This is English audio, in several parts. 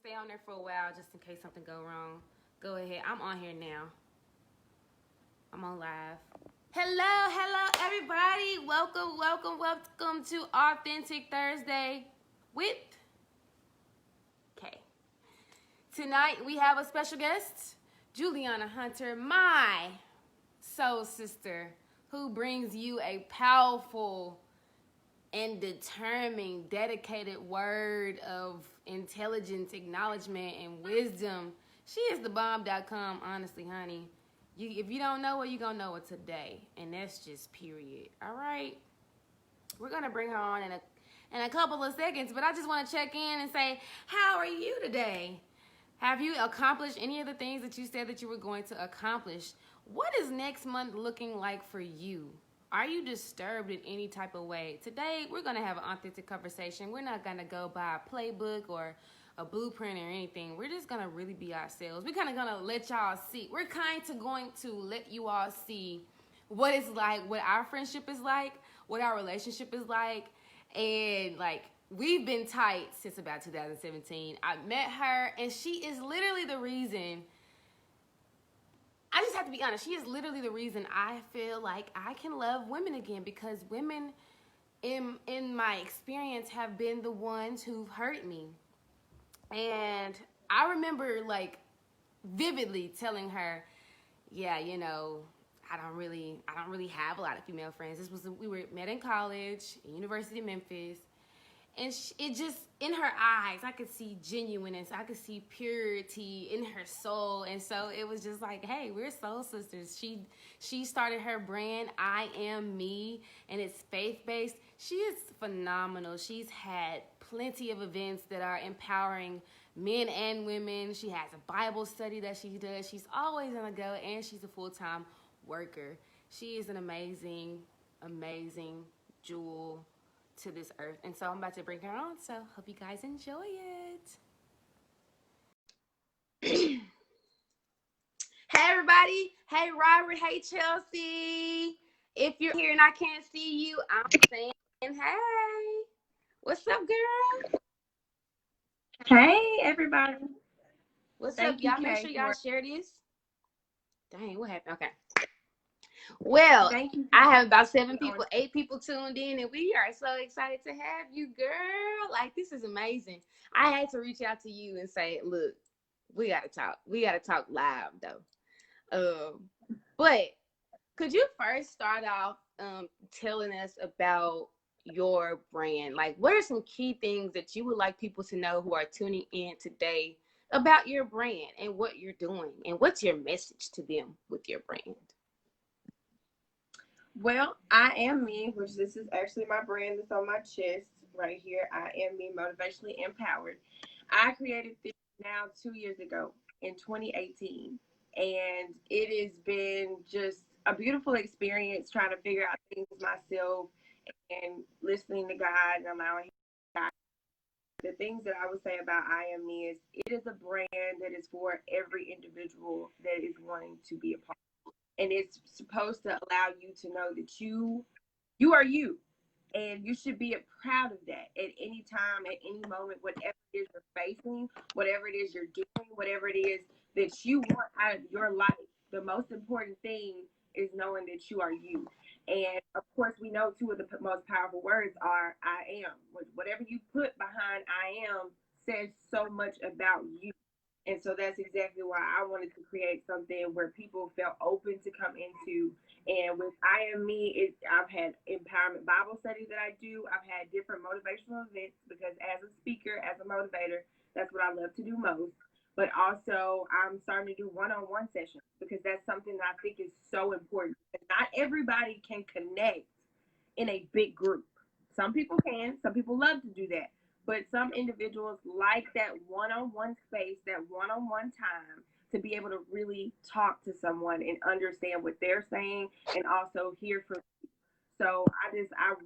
stay on there for a while just in case something go wrong. Go ahead. I'm on here now. I'm on live. Hello, everybody. Welcome to Authentic Thursday with K. Tonight we have a special guest, Juliana Hunter, my soul sister, who brings you a powerful and determined, dedicated word of intelligence, acknowledgement, and wisdom. She is the bomb.com, honestly, honey. If you don't know her, you're going to know her today. And that's just period. All right? We're going to bring her on in a couple of seconds, but I just want to check in and say, how are you today? Have you accomplished any of the things that you said that you were going to accomplish? What is next month looking like for you? Are you disturbed in any type of way? Today, we're going to have an authentic conversation. We're not going to go by a playbook or a blueprint or anything. We're just going to really be ourselves. We're kind of going to let y'all see. We're kind of going to let you all see what it's like, what our friendship is like, what our relationship is like. And, like, we've been tight since about 2017. I met her, and she is literally the reason. I just have to be honest. She is literally the reason I feel like I can love women again, because women, in my experience, have been the ones who've hurt me. And I remember, like, vividly telling her, yeah, you know, I don't really have a lot of female friends. We were met in college, University of Memphis. And it just, in her eyes, I could see genuineness. I could see purity in her soul. And so it was just like, hey, we're soul sisters. She started her brand, I Am Me, and it's faith-based. She is phenomenal. She's had plenty of events that are empowering men and women. She has a Bible study that she does. She's always on the go, and she's a full-time worker. She is an amazing, amazing jewel to this earth. And so I'm about to bring her on, so hope you guys enjoy it. Hey everybody, hey Robert, hey Chelsea. If you're here and I can't see you, I'm saying hey. What's up, girl? Hey everybody. What's up, y'all? Make sure y'all share this. Dang, what happened? Okay. Well, I have about 8 people tuned in, and we are so excited to have you, girl. Like, this is amazing. I had to reach out to you and say, look, we got to talk. We got to talk live, though. But could you first start off telling us about your brand? Like, what are some key things that you would like people to know who are tuning in today about your brand and what you're doing? And what's your message to them with your brand? Well, I Am Me, which this is actually my brand that's on my chest right here. I Am Me, motivationally empowered. I created this now 2 years ago in 2018. And it has been just a beautiful experience trying to figure out things myself and listening to God and allowing God. The things that I would say about I Am Me is it is a brand that is for every individual that is wanting to be a part. And it's supposed to allow you to know that you are you. And you should be proud of that at any time, at any moment, whatever it is you're facing, whatever it is you're doing, whatever it is that you want out of your life. The most important thing is knowing that you are you. And of course, we know two of the most powerful words are I am. Whatever you put behind I am says so much about you. And so that's exactly why I wanted to create something where people felt open to come into. And with I Am Me, I've had empowerment Bible studies that I do. I've had different motivational events because as a speaker, as a motivator, that's what I love to do most. But also, I'm starting to do one-on-one sessions because that's something that I think is so important. Not everybody can connect in a big group. Some people can. Some people love to do that. But some individuals like that one-on-one space, that one-on-one time to be able to really talk to someone and understand what they're saying and also hear from you. So I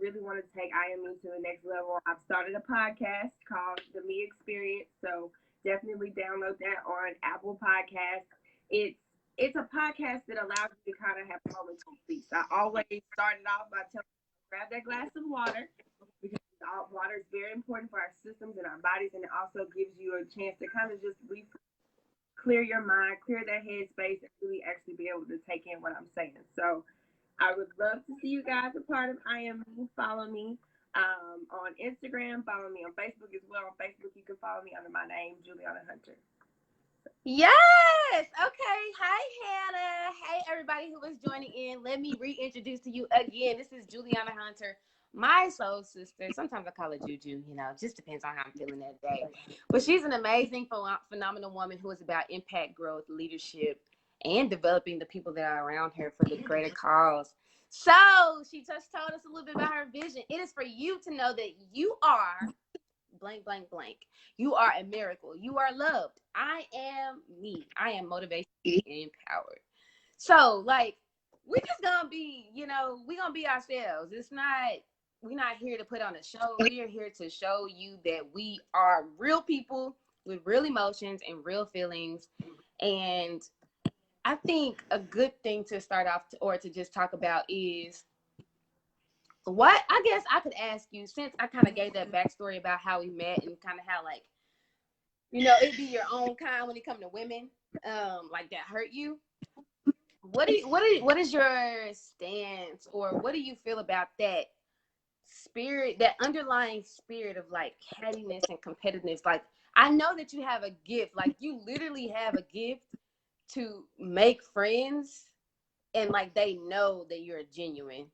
really wanted to take I Am Me to the next level. I've started a podcast called The Me Experience. So definitely download that on Apple Podcasts. It's a podcast that allows you to kind of have moments of peace. I always started off by telling you to grab that glass of water because water is very important for our systems and our bodies, and it also gives you a chance to kind of just clear your mind, clear that headspace, and really actually be able to take in what I'm saying. So I would love to see you guys a part of I Am Me. Follow me on Instagram. Follow me on Facebook as well. On Facebook, you can follow me under my name, Juliana Hunter. Yes. Okay. Hi, Hannah. Hey, everybody who is joining in. Let me reintroduce to you again. This is Juliana Hunter, my soul sister. Sometimes I call her Juju. Just depends on how I'm feeling that day. But she's an amazing, phenomenal woman who is about impact, growth, leadership, and developing the people that are around her for the greater cause. So she just told us a little bit about her vision. It is for you to know that you are blank, blank, blank. You are a miracle. You are loved. I am me. I am motivated and empowered. So, we just gonna be, we gonna be ourselves. We're not here to put on a show. We are here to show you that we are real people with real emotions and real feelings. And I think a good thing to start off or to just talk about is what I guess I could ask you, since I kind of gave that backstory about how we met and kind of how it'd be your own kind when it comes to women, that hurt you. What is your stance, or what do you feel about that spirit, that underlying spirit of cattiness and competitiveness? I know that you have a gift, you literally have a gift to make friends and they know that you're genuine.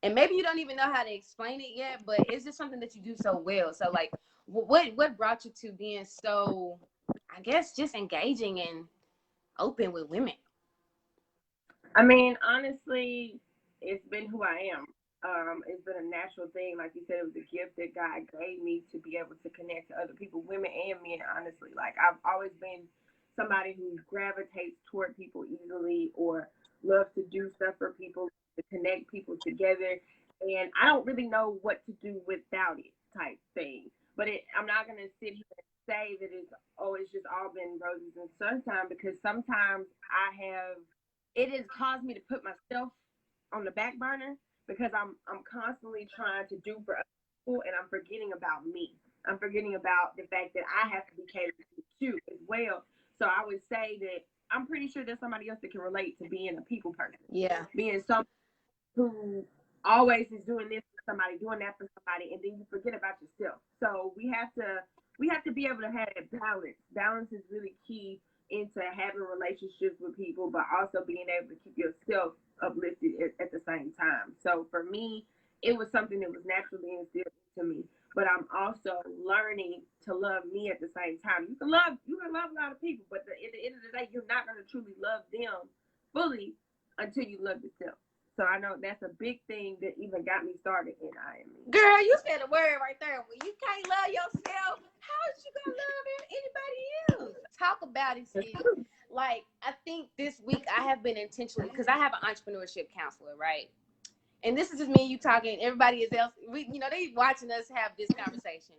And maybe you don't even know how to explain it yet, but it's just something that you do so well. So, what brought you to being so, I guess, just engaging and open with women? I mean, honestly, it's been who I am. It's been a natural thing. Like you said, it was a gift that God gave me to be able to connect to other people, women and men, honestly. I've always been somebody who gravitates toward people easily or loves to do stuff for people, to connect people together. And I don't really know what to do without it type thing. But I'm not going to sit here and say that it's just all been roses and sunshine, because sometimes it has caused me to put myself on the back burner, because I'm constantly trying to do for other people, and I'm forgetting about me. I'm forgetting about the fact that I have to be catered to too as well. So I would say that I'm pretty sure there's somebody else that can relate to being a people person. Yeah. Being someone who always is doing this for somebody, doing that for somebody, and then you forget about yourself. So we have to be able to have that balance. Balance is really key into having relationships with people, but also being able to keep yourself uplifted at the same time. So for me, it was something that was naturally instilled into me. But I'm also learning to love me at the same time. You can love a lot of people, but at the end of the day, you're not going to truly love them fully until you love yourself. So I know that's a big thing that even got me started in I Am Me. Girl, you said a word right there. When you can't love yourself, how is you gonna love anybody else? Talk about it, sis. I think this week I have been intentionally, because I have an entrepreneurship counselor, right? And this is just me and you talking. Everybody else, they watching us have this conversation.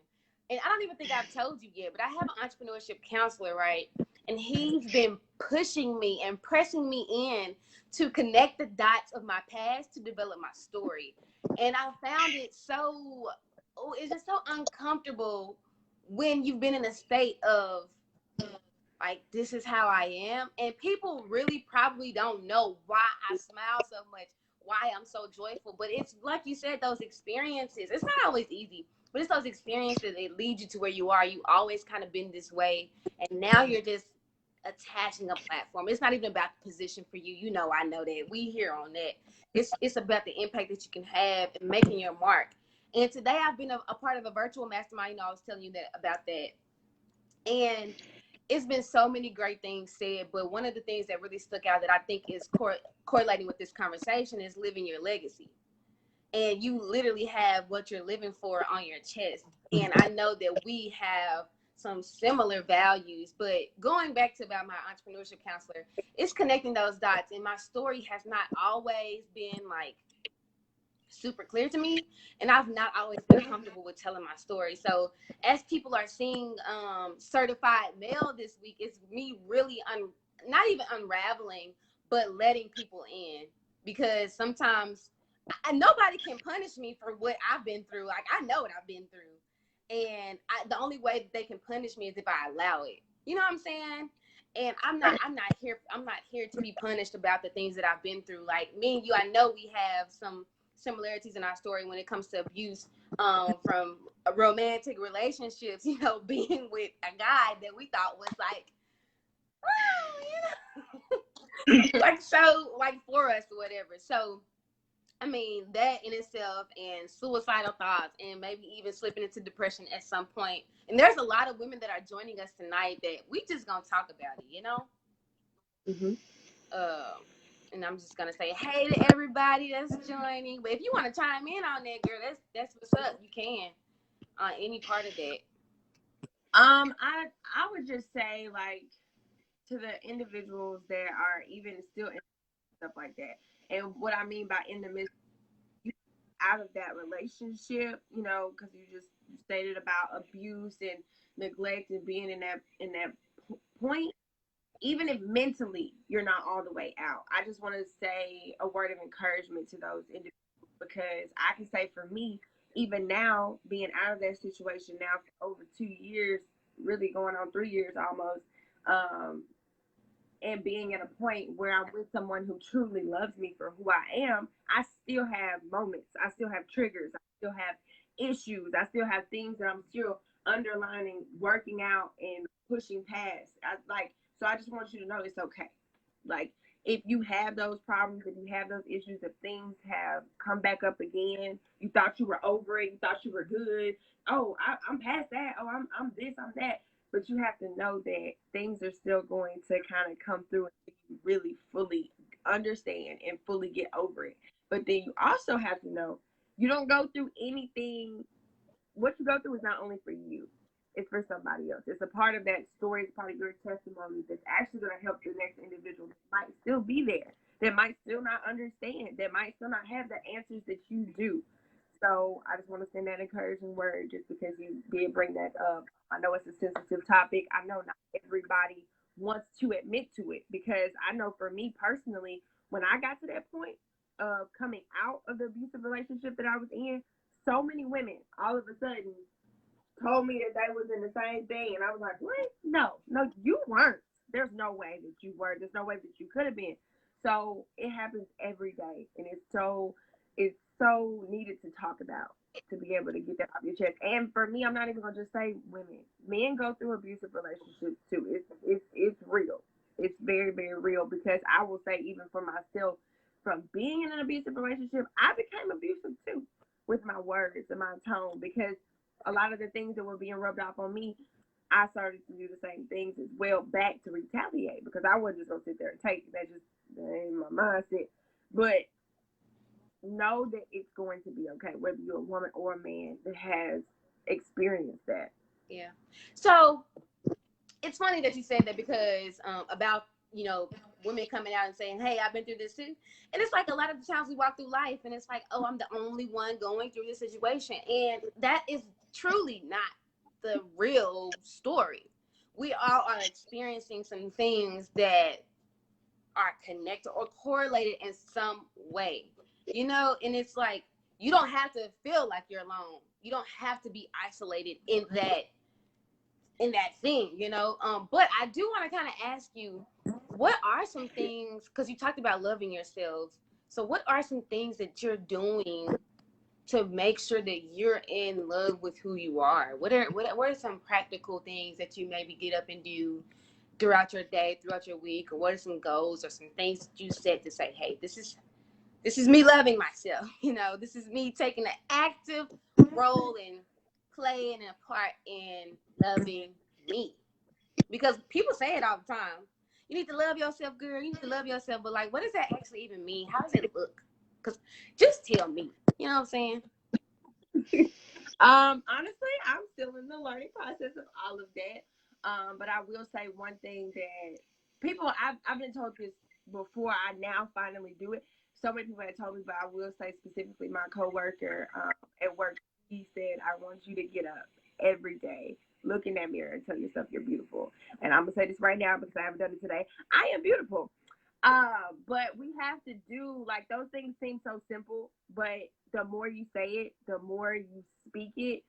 And I don't even think I've told you yet, but I have an entrepreneurship counselor, right? And he's been pushing me and pressing me in to connect the dots of my past to develop my story. And I found it it's just so uncomfortable when you've been in a state of this is how I am. And people really probably don't know why I smile so much, why I'm so joyful. But it's like you said, those experiences, it's not always easy, but it's those experiences that lead you to where you are. You always kind of been this way. And now you're just attaching a platform. It's not even about the position for you. I know that. We here on that. It's about the impact that you can have and making your mark. And today I've been a part of a virtual mastermind. I was telling you about that. And it's been so many great things said, but one of the things that really stuck out that I think is correlating with this conversation is living your legacy. And you literally have what you're living for on your chest. And I know that we have some similar values, but going back to about my entrepreneurship counselor, it's connecting those dots. And my story has not always been super clear to me, and I've not always been comfortable with telling my story. So as people are seeing certified male this week, it's me really not even unraveling, but letting people in, because sometimes nobody can punish me for what I've been through. Like, I know what I've been through. And the only way that they can punish me is if I allow it. You know what I'm saying? And I'm not here to be punished about the things that I've been through. Like, me and you, I know we have some similarities in our story when it comes to abuse, from romantic relationships, you know, being with a guy that we thought was like, well, you know, like, so, like, for us or whatever. So, I mean, that in itself, and suicidal thoughts, and maybe even slipping into depression at some point. And there's a lot of women that are joining us tonight that we just gonna talk about it, you know. Mm-hmm. And I'm just gonna say, hey to everybody that's joining. But if you want to chime in on that, girl, that's what's up. You can on any part of that. I would just say, like, to the individuals that are even still in stuff like that, and what I mean by in the midst out of that relationship, you know, because you just stated about abuse and neglect and being in that point. Even if mentally you're not all the way out, I just want to say a word of encouragement to those individuals, because I can say for me, even now, being out of that situation now for over 2 years, really going on 3 years almost, um, and being at a point where I'm with someone who truly loves me for who I am, I still have moments. I still have triggers. I still have issues. I still have things that I'm still underlining, working out, and pushing past. So I just want you to know it's okay. Like, if you have those problems, if you have those issues, if things have come back up again, you thought you were over it, you thought you were good. Oh, I'm past that. Oh, I'm this, I'm that. But you have to know that things are still going to kind of come through and you really fully understand and fully get over it. But then you also have to know you don't go through anything. What you go through is not only for you, it's for somebody else. It's a part of that story, it's part of your testimony that's actually going to help the next individual that might still be there, that might still not understand, that might still not have the answers that you do. So I just want to send that encouraging word just because you did bring that up. I know it's a sensitive topic. I know not everybody wants to admit to it, because I know for me personally, when I got to that point of coming out of the abusive relationship that I was in, so many women all of a sudden told me that they was in the same thing, and I was like, what? No, you weren't. There's no way that you were. There's no way that you could have been. So it happens every day, and it's so needed to talk about, to be able to get that off your chest. And for me, I'm not even gonna just say women. Men go through abusive relationships too. It's real. It's very, very real, because I will say, even for myself, from being in an abusive relationship, I became abusive too, with my words and my tone, because a lot of the things that were being rubbed off on me, I started to do the same things as well back to retaliate, because I wasn't just gonna sit there and take it. That ain't my mindset. But know that it's going to be okay, whether you're a woman or a man that has experienced that. Yeah. So it's funny that you said that, because about, you know, women coming out and saying, hey, I've been through this too. And it's like, a lot of the times we walk through life and it's like, oh, I'm the only one going through this situation. And that is truly not the real story. We all are experiencing some things that are connected or correlated in some way, you know. And it's like, you don't have to feel like you're alone. You don't have to be isolated in that thing, you know. But I do want to kind of ask you, what are some things, because you talked about loving yourselves, so what are some things that you're doing to make sure that you're in love with who you are? What are some practical things that you maybe get up and do throughout your day, throughout your week? Or what are some goals or some things that you set to say, hey, this is me loving myself, you know, this is me taking an active role and playing a part in loving me? Because people say it all the time. You need to love yourself, girl. You need to love yourself. But, like, what does that actually even mean? How does it look? Because just tell me. You know what I'm saying? Honestly, I'm still in the learning process of all of that. But I will say one thing that people, I've been told this before I now finally do it. So many people have told me, but I will say specifically my coworker at work, he said, I want you to get up every day, look in that mirror, and tell yourself you're beautiful. And I'm gonna say this right now because I haven't done it today. I am beautiful. But we have to do, like, those things seem so simple, but the more you say it, the more you speak it,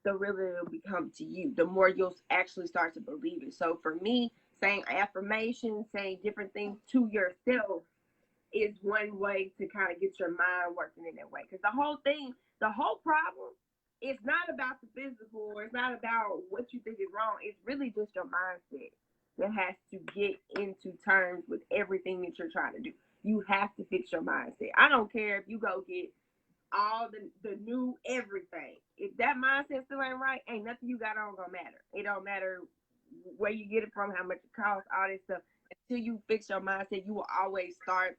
the realer it'll become to you. The more you'll actually start to believe it. So for me, saying affirmations, saying different things to yourself is one way to kind of get your mind working in that way. Because the whole problem, it's not about the physical, or it's not about what you think is wrong. It's really just your mindset that has to get into terms with everything that you're trying to do. You have to fix your mindset. I don't care if you go get all the new everything. If that mindset still ain't right, ain't nothing you got on gonna matter. It don't matter where you get it from, how much it costs, all this stuff. Until you fix your mindset, you will always find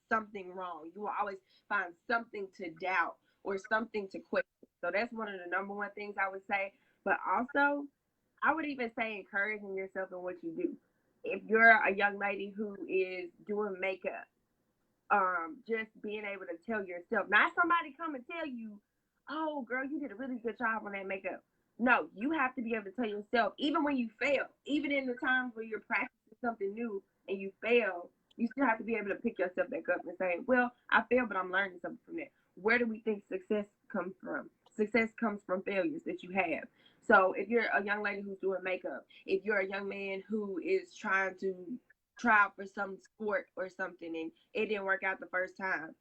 something wrong. You will always find something to doubt or something to question. So that's one of the number one things I would say. But also, I would even say encouraging yourself in what you do. If you're a young lady who is doing makeup, just being able to tell yourself, not somebody come and tell you, oh girl, you did a really good job on that makeup. No, you have to be able to tell yourself, even when you fail, even in the times where you're practicing something new and you fail, you still have to be able to pick yourself back up and say, well, I failed, but I'm learning something from that. Where do we think success comes from? Success comes from failures that you have. So if you're a young lady who's doing makeup, if you're a young man who is trying to try out for some sport or something and it didn't work out the first time,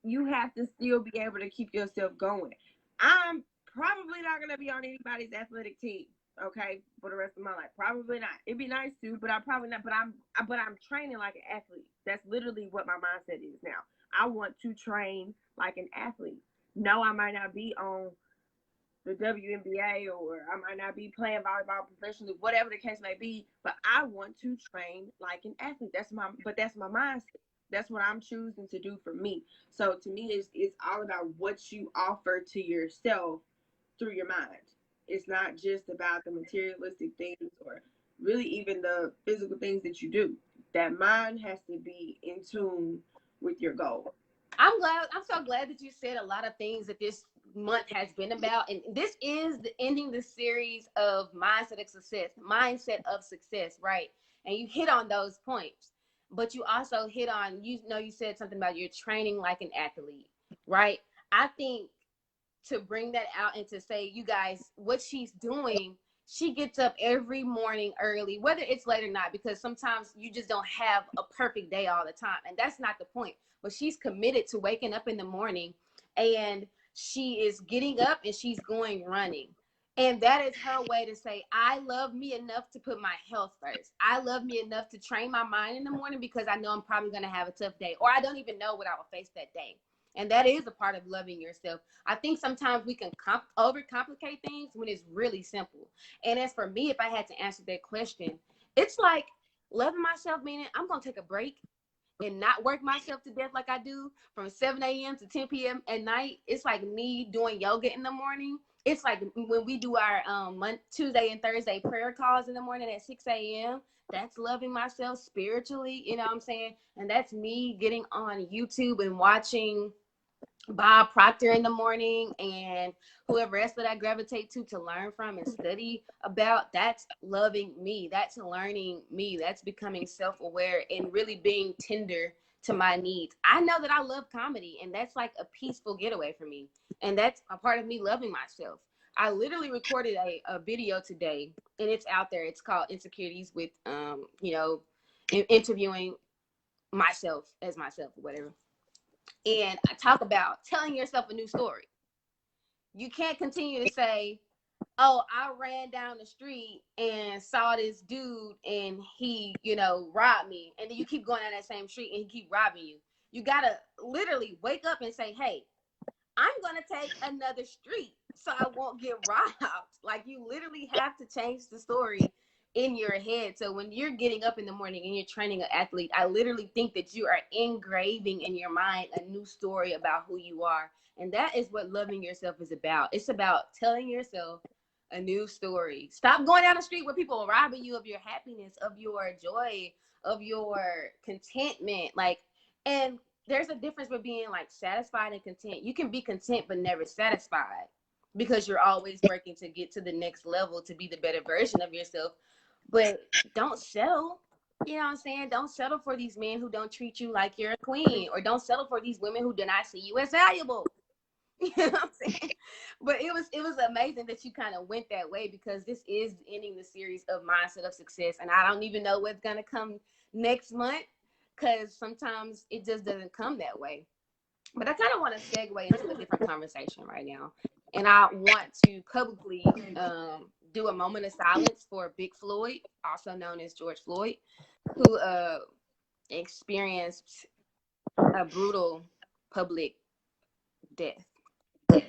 you have to still be able to keep yourself going. I'm probably not gonna be on anybody's athletic team, okay, for the rest of my life. Probably not. It'd be nice to, but I'm probably not. But I'm training like an athlete. That's literally what my mindset is now. I want to train like an athlete. No, I might not be on the WNBA, or I might not be playing volleyball professionally, whatever the case may be, but I want to train like an athlete. That's my mindset. That's what I'm choosing to do for me. So to me, it's all about what you offer to yourself through your mind. It's not just about the materialistic things or really even the physical things that you do. That mind has to be in tune with your goal. I'm so glad that you said a lot of things that this month has been about. And this is ending the series of mindset of success, right? And you hit on those points. But you also hit on, you said something about you're training like an athlete, right? I think to bring that out and to say, you guys, what she's doing, she gets up every morning early, whether it's late or not, because sometimes you just don't have a perfect day all the time. And that's not the point. But she's committed to waking up in the morning, and she is getting up and she's going running. And that is her way to say, I love me enough to put my health first. I love me enough to train my mind in the morning because I know I'm probably going to have a tough day, or I don't even know what I will face that day. And that is a part of loving yourself. I think sometimes we can overcomplicate things when it's really simple. And as for me, if I had to answer that question, it's like loving myself, meaning I'm going to take a break and not work myself to death like I do from 7 a.m. to 10 p.m. at night. It's like me doing yoga in the morning. It's like when we do our Tuesday and Thursday prayer calls in the morning at 6 a.m. That's loving myself spiritually, you know what I'm saying? And that's me getting on YouTube and watching Bob Proctor in the morning and whoever else that I gravitate to learn from and study about. That's loving me. That's learning me. That's becoming self-aware and really being tender to my needs. I know that I love comedy, and that's like a peaceful getaway for me. And that's a part of me loving myself. I literally recorded a video today, and it's out there. It's called Insecurities, with interviewing myself as myself or whatever. And I talk about telling yourself a new story. You can't continue to say, oh, I ran down the street and saw this dude and he, robbed me. And then you keep going down that same street and he keep robbing you. You got to literally wake up and say, hey, I'm going to take another street so I won't get robbed. Like, you literally have to change the story in your head. So when you're getting up in the morning and you're training an athlete, I literally think that you are engraving in your mind a new story about who you are. And that is what loving yourself is about. It's about telling yourself a new story. Stop going down the street where people are robbing you of your happiness, of your joy, of your contentment. And there's a difference with being like satisfied and content. You can be content but never satisfied because you're always working to get to the next level, to be the better version of yourself. But don't settle. You know what I'm saying? Don't settle for these men who don't treat you like you're a queen, or don't settle for these women who do not see you as valuable. You know what I'm saying? But it was amazing that you kind of went that way, because this is ending the series of Mindset of Success, and I don't even know what's gonna come next month, because sometimes it just doesn't come that way. But I kind of want to segue into a different conversation right now, and I want to publicly do a moment of silence for Big Floyd, also known as George Floyd, who experienced a brutal public death.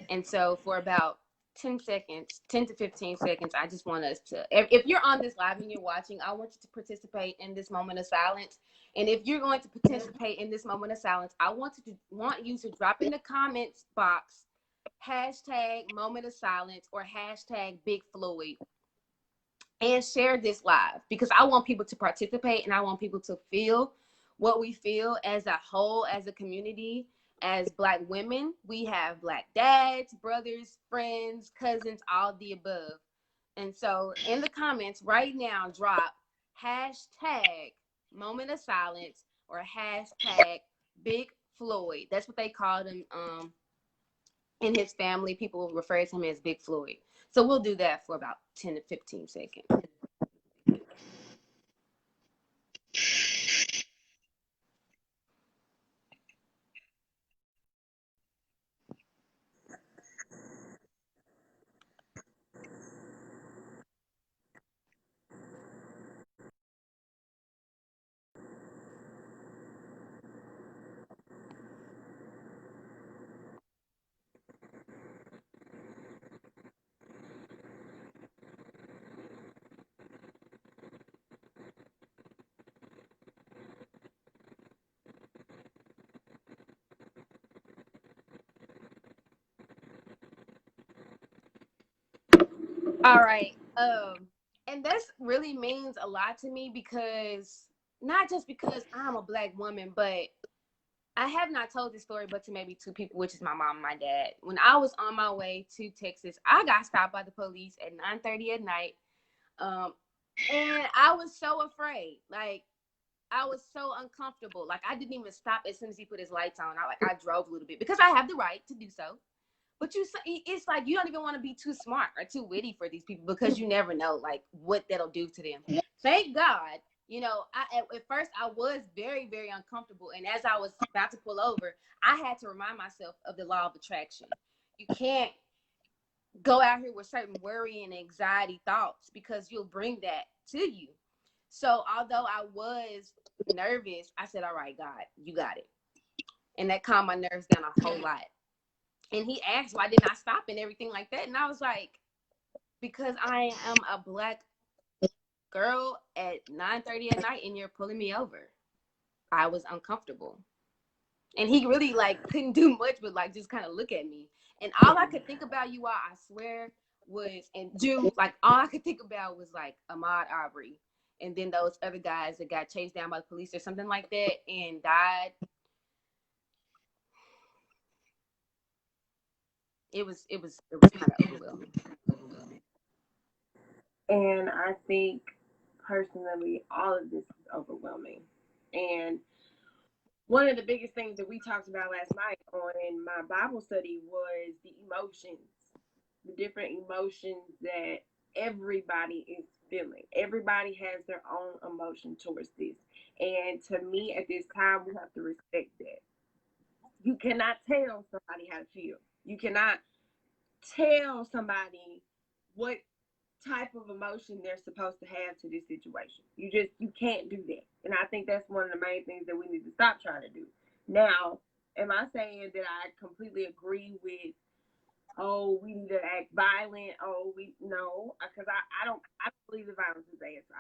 And so for about 10 seconds, 10 to 15 seconds, I just want us to, if you're on this live and you're watching, I want you to participate in this moment of silence. And if you're going to participate in this moment of silence, I want you to drop in the comments box hashtag moment of silence or hashtag Big Floyd, and share this live, because I want people to participate and I want people to feel what we feel as a whole, as a community, as Black women. We have Black dads, brothers, friends, cousins, all the above. And so in the comments right now, drop hashtag moment of silence or hashtag Big Floyd. That's what they called him in his family. People refer to him as Big Floyd. So we'll do that for about 10 to 15 seconds. All right. And this really means a lot to me, because not just because I'm a Black woman, but I have not told this story but to maybe two people, which is my mom and my dad. When I was on my way to Texas, I got stopped by the police at 9:30 at night. And I was so afraid. Like, I was so uncomfortable. Like, I didn't even stop as soon as he put his lights on. I drove a little bit because I have the right to do so. But it's like you don't even want to be too smart or too witty for these people, because you never know like what that'll do to them. Thank God, at first I was very, very uncomfortable, and as I was about to pull over, I had to remind myself of the law of attraction. You can't go out here with certain worry and anxiety thoughts, because you'll bring that to you. So although I was nervous, I said, "All right, God, you got it," and that calmed my nerves down a whole lot. And he asked why didn't I stop and everything like that. And I was like, because I am a Black girl at 9:30 at night and you're pulling me over. I was uncomfortable. And he really like couldn't do much but like just kind of look at me. And all I could think about, you all, I swear, was, and Jew, like all I could think about was like Ahmaud Arbery. And then those other guys that got chased down by the police or something like that and died. It was kind of overwhelming. And I think personally, all of this is overwhelming. And one of the biggest things that we talked about last night on my Bible study was the emotions, the different emotions that everybody is feeling. Everybody has their own emotion towards this. And to me, at this time, we have to respect that. You cannot tell somebody how to feel. You cannot tell somebody what type of emotion they're supposed to have to this situation. You can't do that. And I think that's one of the main things that we need to stop trying to do. Now, am I saying that I completely agree with, oh, we need to act violent? Oh, we no, because I don't believe that violence is the answer.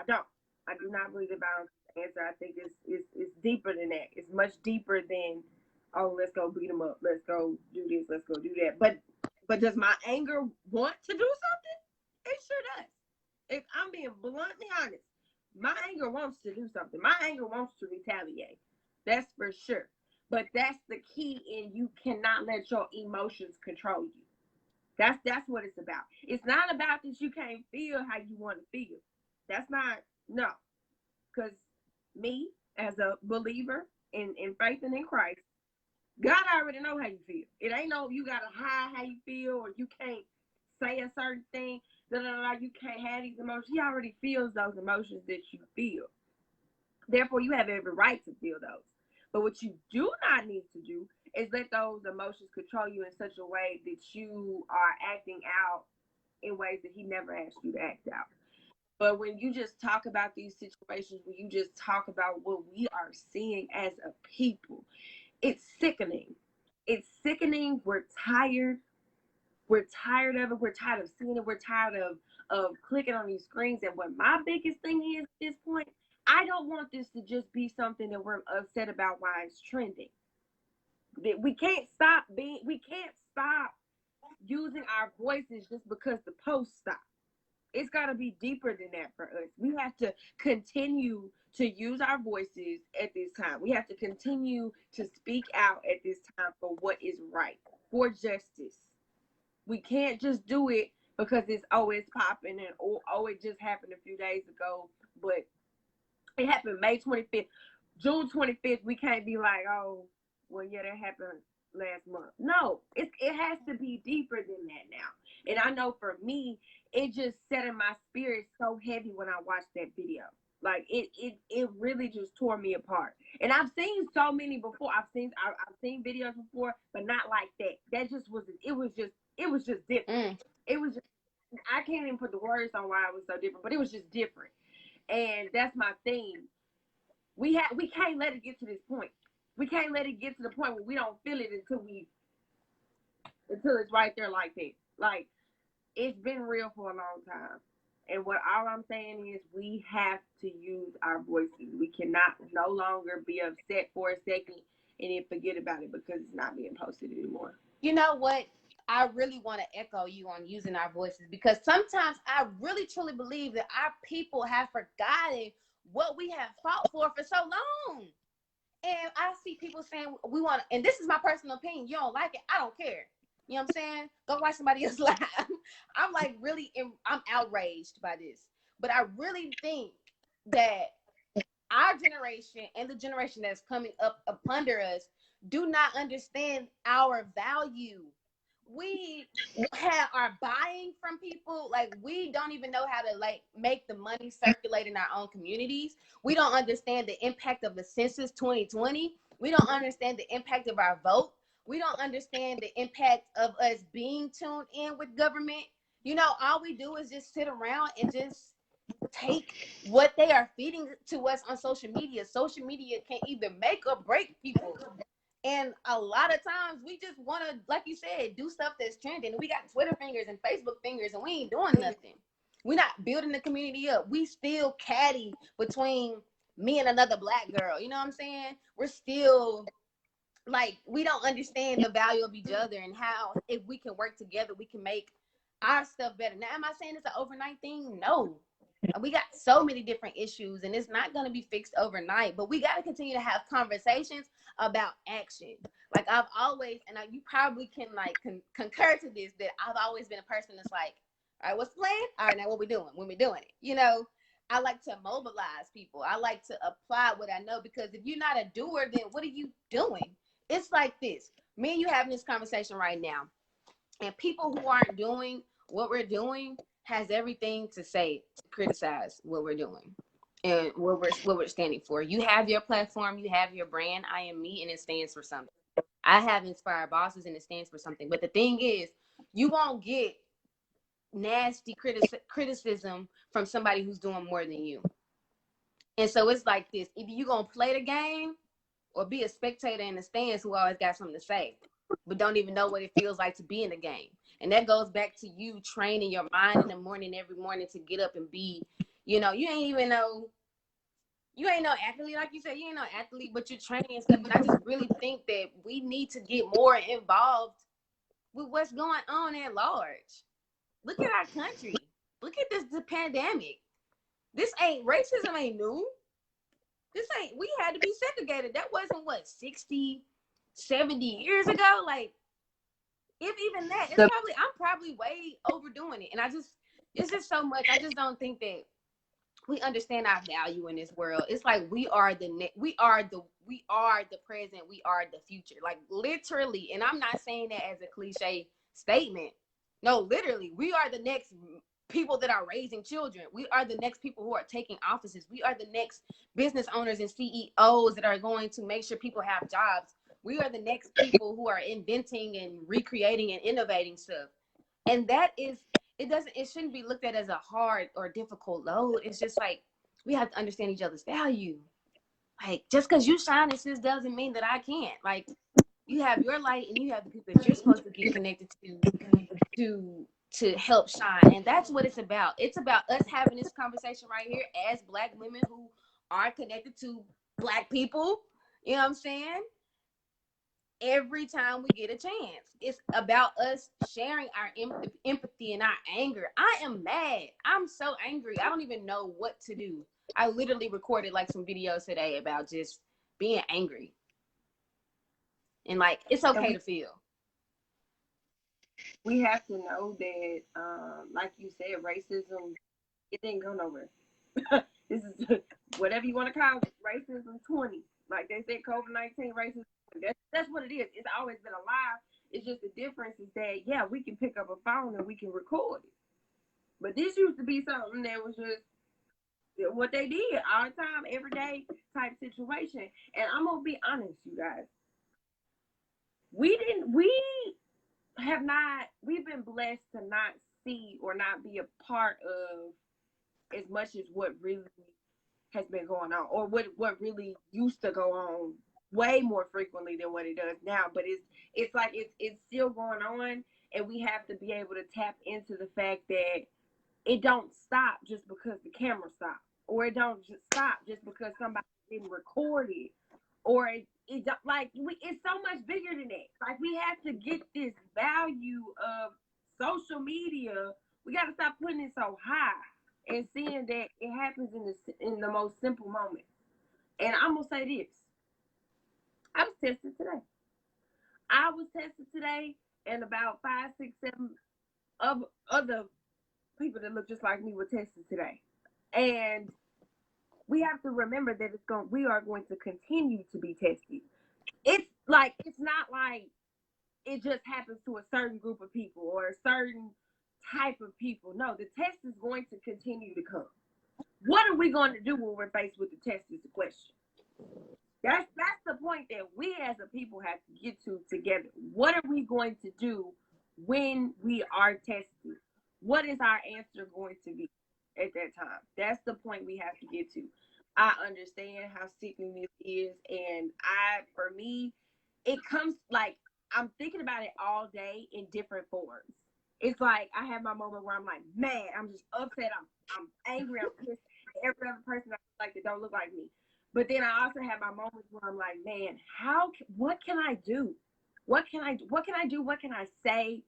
I do not believe that violence is the answer. I think it's deeper than that. It's much deeper than, oh, let's go beat them up, let's go do this, let's go do that. But does my anger want to do something? It sure does. If I'm being bluntly honest, my anger wants to do something. My anger wants to retaliate. That's for sure. But that's the key, and you cannot let your emotions control you. That's what it's about. It's not about that you can't feel how you want to feel. That's not, no. Because me as a believer in faith and in Christ, God already know how you feel. It ain't no you gotta hide how you feel or you can't say a certain thing. You can't have these emotions. He already feels those emotions that you feel. Therefore, you have every right to feel those. But what you do not need to do is let those emotions control you in such a way that you are acting out in ways that he never asked you to act out. But when you just talk about these situations, when you just talk about what we are seeing as a people, it's sickening. It's sickening. We're tired. We're tired of it. We're tired of seeing it. We're tired of clicking on these screens. And what my biggest thing is at this point, I don't want this to just be something that we're upset about while it's trending. We can't stop using our voices just because the post stopped. It's got to be deeper than that for us. We have to continue to use our voices at this time. We have to continue to speak out at this time for what is right, for justice. We can't just do it because it's popping and it just happened a few days ago, but it happened May 25th. June 25th, we can't be like, oh, well, yeah, that happened last month. No, it has to be deeper than that now. And I know for me, it just set in my spirit so heavy when I watched that video. Like it really just tore me apart. And I've seen so many before. I've seen videos before, but not like that. That just wasn't. It was just different. It was just, I can't even put the words on why it was so different, but it was just different. And that's my thing. We can't let it get to this point. We can't let it get to the point where we don't feel it until it's right there like that. Like, it's been real for a long time. And all I'm saying is we have to use our voices. We cannot no longer be upset for a second and then forget about it because it's not being posted anymore. You know what? I really want to echo you on using our voices, because sometimes I really truly believe that our people have forgotten what we have fought for so long. And I see people saying we want, and this is my personal opinion. You don't like it, I don't care. You know what I'm saying? Go watch somebody else live. I'm like I'm outraged by this. But I really think that our generation and the generation that's coming up under us do not understand our value. We are buying from people. Like, we don't even know how to make the money circulate in our own communities. We don't understand the impact of the census 2020. We don't understand the impact of our vote. We don't understand the impact of us being tuned in with government. You know, all we do is just sit around and just take what they are feeding to us on social media. Social media can either make or break people. And a lot of times we just want to, like you said, do stuff that's trending. We got Twitter fingers and Facebook fingers, and we ain't doing nothing. We're not building the community up. We still catty between me and another black girl. You know what I'm saying? We're still like, we don't understand the value of each other and how, if we can work together, we can make our stuff better. Now, am I saying it's an overnight thing? No. We got so many different issues, and it's not going to be fixed overnight, but we got to continue to have conversations about action. Like, I've always, and you probably can concur to this, that I've always been a person that's like, all right, what's the plan? All right, now what we doing? When we doing it? You know, I like to mobilize people. I like to apply what I know, because if you're not a doer, then what are you doing? It's like this. Me and you having this conversation right now, and people who aren't doing what we're doing has everything to say to criticize what we're doing and what we're standing for. You have your platform, you have your brand, I am me, and it stands for something. I have inspired bosses, and it stands for something. But the thing is, you won't get nasty criticism from somebody who's doing more than you. And so it's like this: either you're gonna play the game or be a spectator in the stands who always got something to say, but don't even know what it feels like to be in the game. And that goes back to you training your mind in the morning, every morning, to get up and be, you ain't no athlete, like you said, you ain't no athlete, but you're training and stuff. And I just really think that we need to get more involved with what's going on at large. Look at our country. Look at the pandemic. Racism ain't new. We had to be segregated. That wasn't 60, 70 years ago. Like, if even that, I'm probably way overdoing it. And it's just so much. I just don't think that we understand our value in this world. It's like we are the present, we are the future. Like literally, and I'm not saying that as a cliche statement. No, literally, we are the next people that are raising children. We are the next people who are taking offices. We are the next business owners and CEOs that are going to make sure people have jobs. We are the next people who are inventing and recreating and innovating stuff. And that is, it shouldn't be looked at as a hard or difficult load. It's just like, we have to understand each other's value. Like, just because you shine, it just doesn't mean that I can't. Like, you have your light and you have the people that you're supposed to get connected to help shine. And that's what it's about. It's about us having this conversation right here as Black women who are connected to Black people. You know what I'm saying? Every time we get a chance, it's about us sharing our empathy and our anger. I am mad. I'm so angry. I don't even know what to do. I literally recorded like some videos today about just being angry. And like, it's okay to feel. We have to know that, like you said, racism, it didn't go nowhere. This is whatever you want to call it, racism 20. Like they said, COVID-19 racism. That's what it is. It's always been alive. It's just the difference is that, yeah, we can pick up a phone and we can record it. But this used to be something that was just what they did all the time, everyday type situation. And I'm going to be honest, you guys. We've been blessed to not see or not be a part of as much as what really has been going on, or what really used to go on way more frequently than what it does now. But it's like it's still going on, and we have to be able to tap into the fact that it don't stop just because the camera stopped, or it don't just stop just because somebody didn't record it, or it's so much bigger than that. Like, we have to get this value of social media. We got to stop putting it so high and seeing that it happens in the most simple moments. And I'm gonna say this: I was tested today, and about 5, 6, 7 of other people that look just like me were tested today. And we have to remember that we are going to continue to be tested. It's not like it just happens to a certain group of people or a certain type of people. No, the test is going to continue to come. What are we going to do when we're faced with the test is the question. That's the point that we as a people have to get to together. What are we going to do when we are tested? What is our answer going to be at that time? That's the point we have to get to. I understand how sickening this is, and for me, it comes like I'm thinking about it all day in different forms. It's like I have my moment where I'm like, man, I'm just upset, I'm angry, I'm pissed at every other person I like that don't look like me. But then I also have my moments where I'm like, man, what can I do? What can I do? What can I say?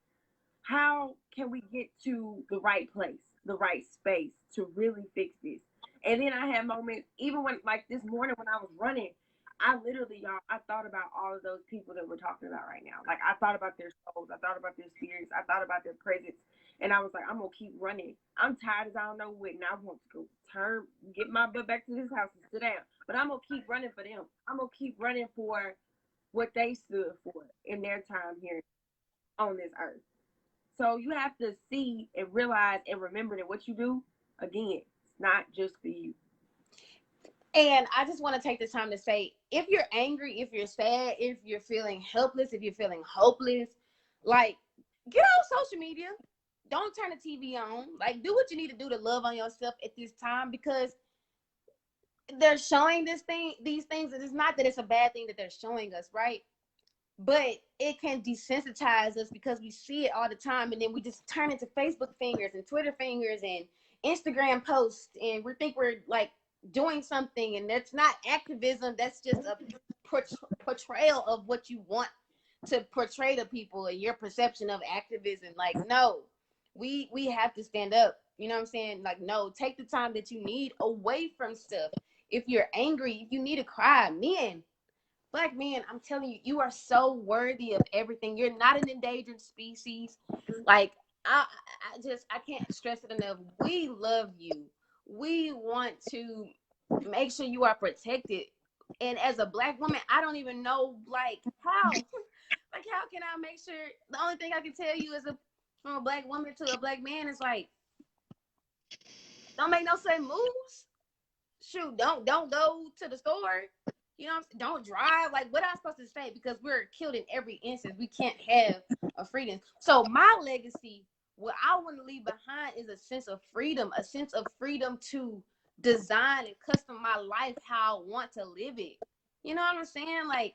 How can we get to the right place, the right space to really fix this? And then I had moments, even when, like this morning when I was running, I literally, y'all, I thought about all of those people that we're talking about right now. Like, I thought about their souls. I thought about their spirits. I thought about their presence. And I was like, I'm going to keep running. I'm tired as I don't know what, and I want to go get my butt back to this house and sit down. But I'm going to keep running for them. I'm going to keep running for what they stood for in their time here on this earth. So you have to see and realize and remember that what you do, again, it's not just for you. And I just want to take the time to say, if you're angry, if you're sad, if you're feeling helpless, if you're feeling hopeless, like, get on social media. Don't turn the TV on. Like, do what you need to do to love on yourself at this time, because they're showing these things. And it's not that it's a bad thing that they're showing us, right? But it can desensitize us because we see it all the time, and then we just turn into Facebook fingers and Twitter fingers and Instagram posts, and we think we're like doing something, and that's not activism. That's just a portrayal of what you want to portray to people and your perception of activism. Like, no, we have to stand up. You know what I'm saying? Like, no, take the time that you need away from stuff. If you're angry, if you need to cry, men, Black men, I'm telling you, you are so worthy of everything. You're not an endangered species. Like, I can't stress it enough. We love you. we want to make sure you are protected. And as a Black woman, I don't even know, like, how. Like, how can I make sure? The only thing I can tell you is from a Black woman to a Black man is like, don't make no sudden moves. Shoot, don't go to the store. You know, don't drive. Like, what am I supposed to say? Because we're killed in every instance. We can't have a freedom. So my legacy, what I want to leave behind is a sense of freedom to design and custom my life how I want to live it. You know what I'm saying? Like,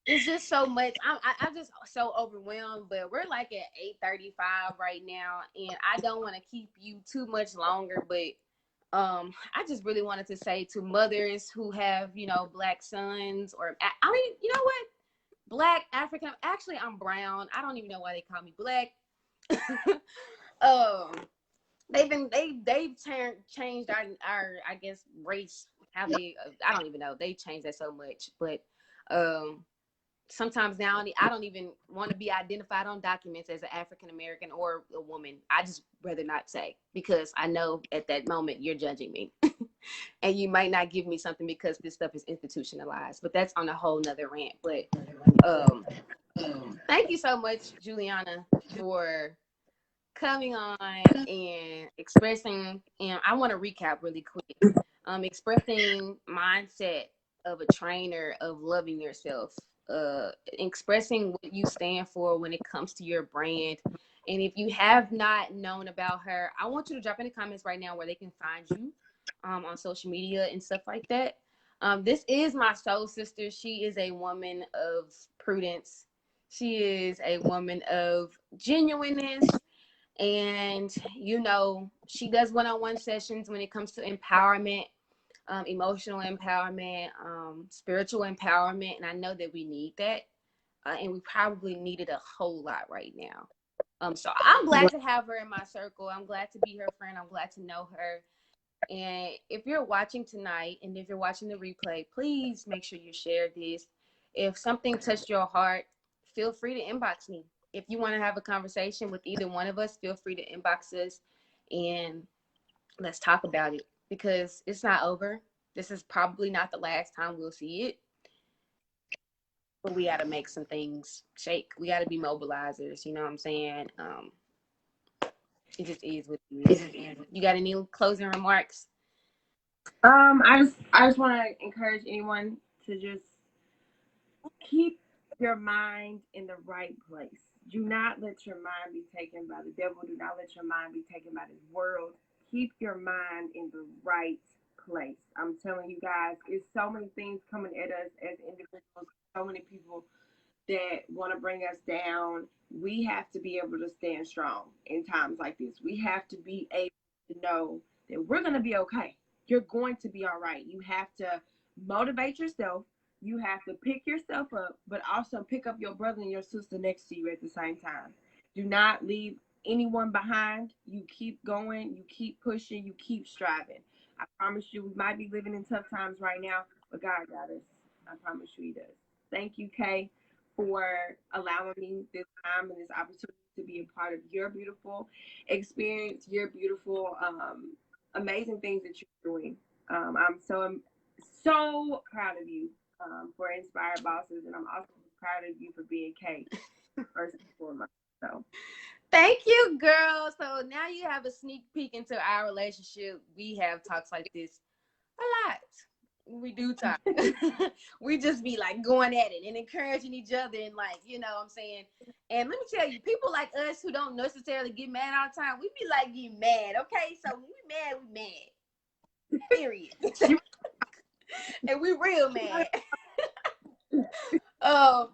it's just so much. I'm just so overwhelmed, but we're like at 8:35 right now, and I don't want to keep you too much longer, but I just really wanted to say to mothers who have, Black sons, or I mean, you know what? Black, African, actually I'm brown. I don't even know why they call me Black. um they've changed our I guess race, how they I don't even know. They changed that so much, but sometimes now I don't even want to be identified on documents as an African American or a woman. I just rather not say, because I know at that moment you're judging me. And you might not give me something because this stuff is institutionalized. But that's on a whole nother rant. But um, thank you so much, Juliana, for coming on and expressing. And I want to recap really quick. Expressing mindset of a trainer, of loving yourself, expressing what you stand for when it comes to your brand. And if you have not known about her, I want you to drop in the comments right now where they can find you on social media and stuff like that. This is my soul sister. She is a woman of prudence. She is a woman of genuineness. And, she does one-on-one sessions when it comes to empowerment, emotional empowerment, spiritual empowerment. And I know that we need that. And we probably need it a whole lot right now. So I'm glad to have her in my circle. I'm glad to be her friend. I'm glad to know her. And if you're watching tonight, and if you're watching the replay, please make sure you share this. If something touched your heart, feel free to inbox me. If you want to have a conversation with either one of us, feel free to inbox us and let's talk about it, because it's not over. This is probably not the last time we'll see it. But we got to make some things shake. We got to be mobilizers. You know what I'm saying? It just is what it is. You got any closing remarks? I just want to encourage anyone to just keep your mind in the right place. Do not let your mind be taken by the devil. Do not let your mind be taken by this world. Keep your mind in the right place. I'm telling you guys, it's so many things coming at us as individuals, so many people that want to bring us down. We have to be able to stand strong in times like this. We have to be able to know that we're going to be okay. You're going to be all right. You have to motivate yourself. You have to pick yourself up, but also pick up your brother and your sister next to you at the same time. Do not leave anyone behind. You keep going. You keep pushing. You keep striving. I promise you, we might be living in tough times right now, but God got us. I promise you He does. Thank you, Kay, for allowing me this time and this opportunity to be a part of your beautiful experience, your beautiful, amazing things that you're doing. I'm so proud of you for Inspired Bosses, and I'm also proud of you for being Kay, first and foremost. So. Thank you, girl. So now you have a sneak peek into our relationship. We have talks like this a lot. We do talk. We just be like going at it and encouraging each other, and like, you know what I'm saying? And let me tell you, people like us who don't necessarily get mad all the time, we be like getting mad, okay? So when we mad. Period. And we real mad.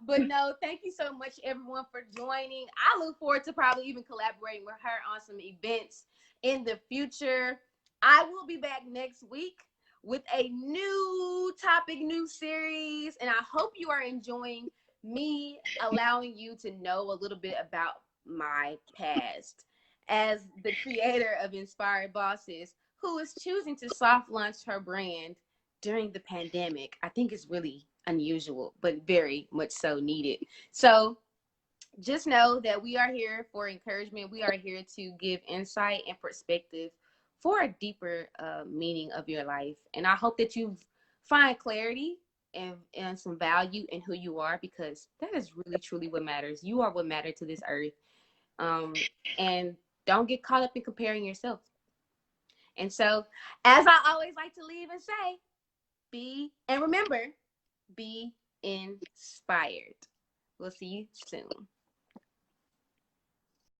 But no, thank you so much, everyone, for joining. I look forward to probably even collaborating with her on some events in the future. I will be back next week with a new topic, new series, and I hope you are enjoying me allowing you to know a little bit about my past as the creator of Inspired Bosses, who is choosing to soft launch her brand during the pandemic. I think it's really unusual, but very much so needed. So just know that we are here for encouragement. We are here to give insight and perspective for a deeper meaning of your life. And I hope that you find clarity and some value in who you are, because that is really truly what matters. You are what matter to this earth. And don't get caught up in comparing yourself. And so, as I always like to leave and say, remember, be inspired. We'll see you soon.